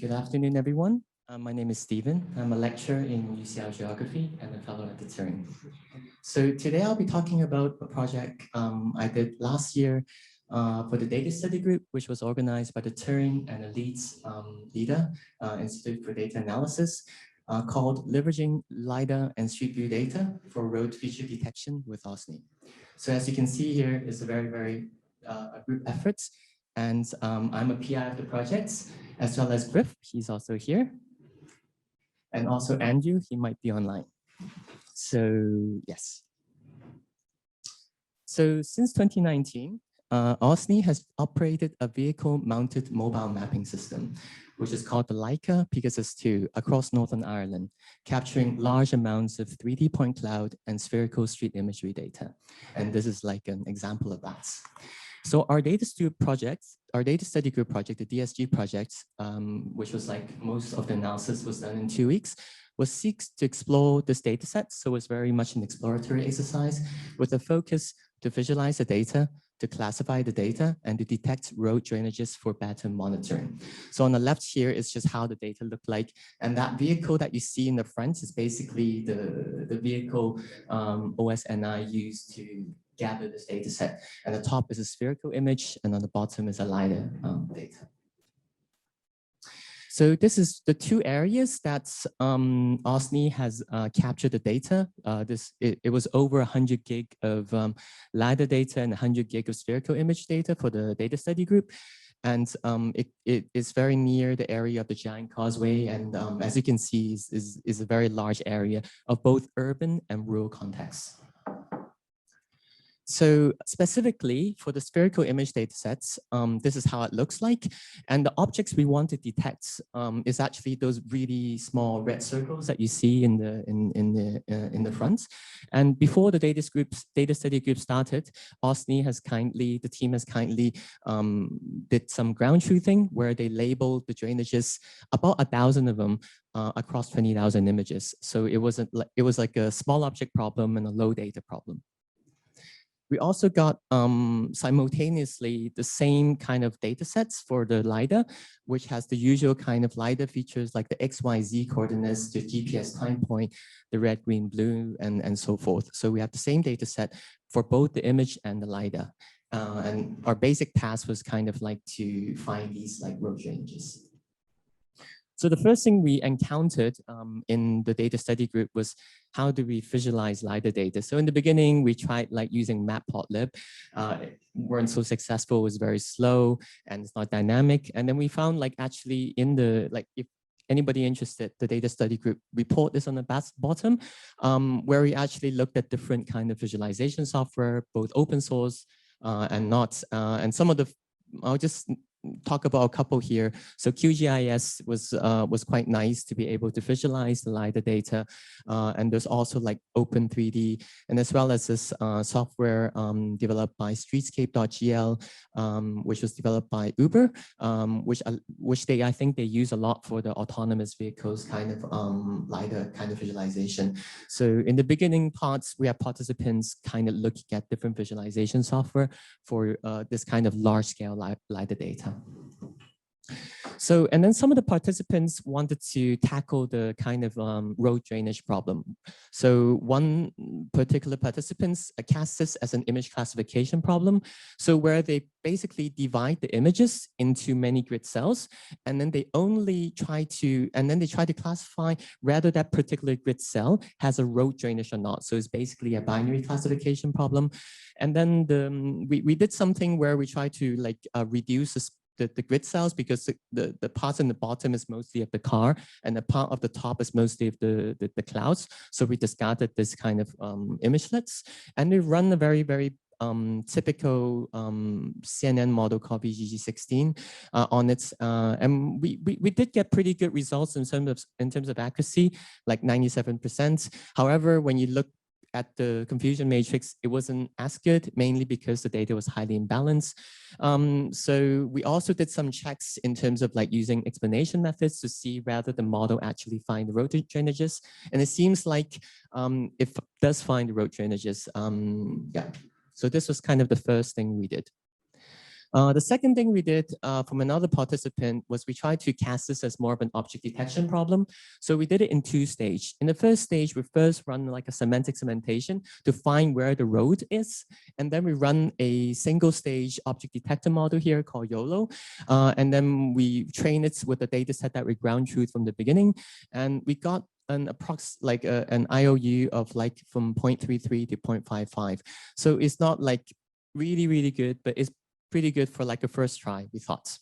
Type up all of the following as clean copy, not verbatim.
Good afternoon, everyone. My name is Stephen. I'm a lecturer in UCL Geography and a fellow at the Turing. So today I'll be talking about a project I did last year for the data study group, which was organized by the Turing and the Leeds LiDAR Institute for Data Analysis, called Leveraging LiDAR and Street View Data for Road Feature Detection with OSNI. So as you can see here, it's a very a group effort. And I'm a PI of the project, as well as Griff, he's also here. And also Andrew, he might be online. So yes. So since 2019, OSNI has operated a vehicle-mounted mobile mapping system, which is called the Leica Pegasus 2 across Northern Ireland, capturing large amounts of 3D point cloud and spherical street imagery data. And this is like an example of that. So our data study group project, the DSG project, which was like most of the analysis was done in 2 weeks, was seeks to explore this data set. So it's very much an exploratory exercise with a focus to visualize the data, to classify the data, and to detect road drainages for better monitoring. So on the left here is just how the data look like. And that vehicle that you see in the front is basically the vehicle OSNI used to gather this data set. And the top is a spherical image, and on the bottom is a LiDAR data. So this is the two areas that OSNI has captured the data. It was over 100 gig of LiDAR data and 100 gig of spherical image data for the data study group. And it is very near the area of the Giant Causeway. And as you can see, is a very large area of both urban and rural contexts. So specifically for the spherical image data sets, this is how it looks like. And the objects we want to detect is actually those really small red circles that you see in the front. And before the data study group started, OSNI has the team has kindly did some ground truthing where they labeled the drainages, about 1,000 of them, across 20,000 images. So it was like a small object problem and a low data problem. We also got simultaneously the same kind of data sets for the LiDAR, which has the usual kind of LiDAR features like the XYZ coordinates, the GPS time point, the red, green, blue, and so forth. So we have the same data set for both the image and the LiDAR. And our basic task was kind of like to find these like road ranges. So the first thing we encountered in the data study group was how do we visualize LiDAR data? So in the beginning, we tried like using Matplotlib. Weren't so successful, it was very slow and it's not dynamic. And then we found like actually in the, like if anybody interested, the data study group report is on the bottom, where we actually looked at different kind of visualization software, both open source and not. And some of the, I'll just talk about a couple here. So QGIS was quite nice to be able to visualize the LiDAR data. And there's also like Open3D, and as well as this software developed by Streetscape.gl, which was developed by Uber, which I think they use a lot for the autonomous vehicles kind of LiDAR kind of visualization. So in the beginning parts, we have participants kind of looking at different visualization software for this kind of large scale LiDAR data. So, and then some of the participants wanted to tackle the kind of road drainage problem. So one particular participant cast this as an image classification problem. So where they basically divide the images into many grid cells, and then they try to classify whether that particular grid cell has a road drainage or not. So it's basically a binary classification problem. And then we did something where we try to like reduce the grid cells, because the part in the bottom is mostly of the car and the part of the top is mostly of the clouds. So we discarded this kind of imagelets, and we run a very typical CNN model called VGG16 on it, and we did get pretty good results in terms of accuracy, like 97%. However, when you look at the confusion matrix, it wasn't as good, mainly because the data was highly imbalanced. So we also did some checks in terms of like using explanation methods to see whether the model actually find the road drainages. And it seems like it does find the road drainages. Yeah. So this was kind of the first thing we did. The second thing we did from another participant was we tried to cast this as more of an object detection problem. So we did it in 2 stages. In the first stage, we first run like a semantic segmentation to find where the road is. And then we run a single stage object detector model here called YOLO. And then we train it with a data set that we ground truth from the beginning. And we got an an IOU of like from 0.33 to 0.55. So it's not like really, really good, but it's pretty good for like a first try, we thought.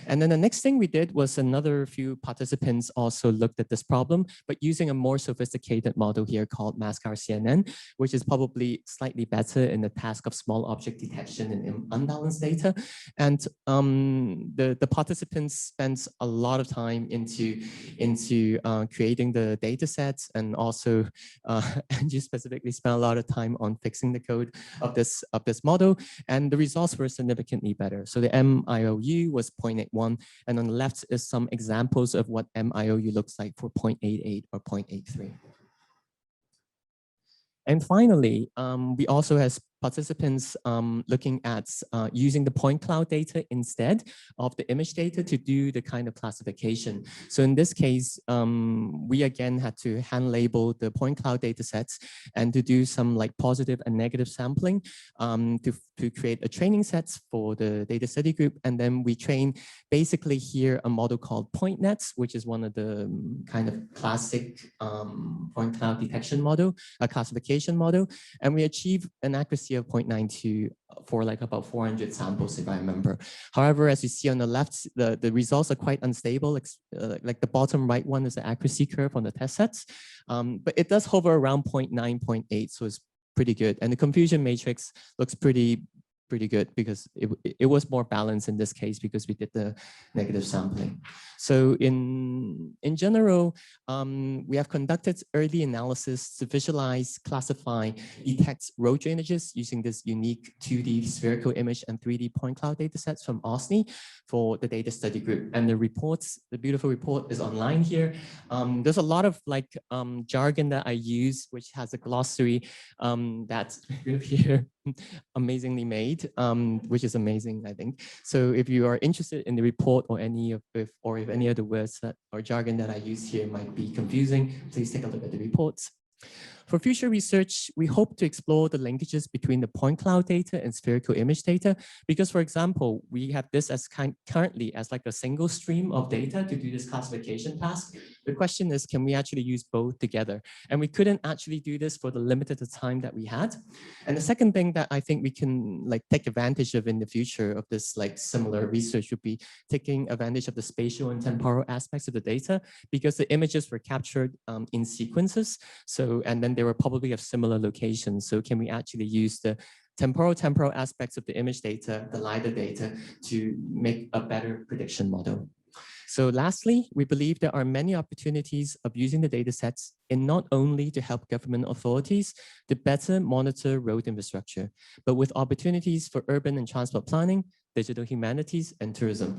And then the next thing we did was another few participants also looked at this problem, but using a more sophisticated model here called Mask-RCNN, which is probably slightly better in the task of small object detection in unbalanced data. And the participants spent a lot of time into creating the data sets, and also Andrew specifically spent a lot of time on fixing the code of this model, and the results were significantly better. So the MIOU was 0.81, and on the left is some examples of what MIOU looks like for 0.88 or 0.83. And finally, we also have participants looking at using the point cloud data instead of the image data to do the kind of classification. So in this case, we again had to hand label the point cloud data sets and to do some like positive and negative sampling to create a training sets for the data study group. And then we train basically here a model called PointNet, which is one of the kind of classic point cloud detection model, a classification model. And we achieve an accuracy of 0.92 for like about 400 samples, if I remember. However, as you see on the left, the results are quite unstable. Like the bottom right one is the accuracy curve on the test sets, but it does hover around 0.9, 0.8, so it's pretty good. And the confusion matrix looks pretty good because it was more balanced in this case because we did the negative sampling. So in general, we have conducted early analysis to visualize, classify, detect road drainages using this unique 2D spherical image and 3D point cloud data sets from OSNI for the data study group. And the reports, the beautiful report is online here. There's a lot of like jargon that I use, which has a glossary that's here amazingly made, which is amazing, I think. So if you are interested in the report or if any of the words or jargon that I use here might be confusing, please take a look at the reports. For future research, we hope to explore the linkages between the point cloud data and spherical image data, because, for example, we have this as currently as like a single stream of data to do this classification task. The question is, can we actually use both together? And we couldn't actually do this for the limited time that we had. And the second thing that I think we can like take advantage of in the future of this like similar research would be taking advantage of the spatial and temporal aspects of the data, because the images were captured in sequences. So, and then they were probably of similar locations. So can we actually use the temporal aspects of the image data, the LiDAR data, to make a better prediction model? So lastly, we believe there are many opportunities of using the data sets in not only to help government authorities to better monitor road infrastructure, but with opportunities for urban and transport planning, digital humanities, and tourism.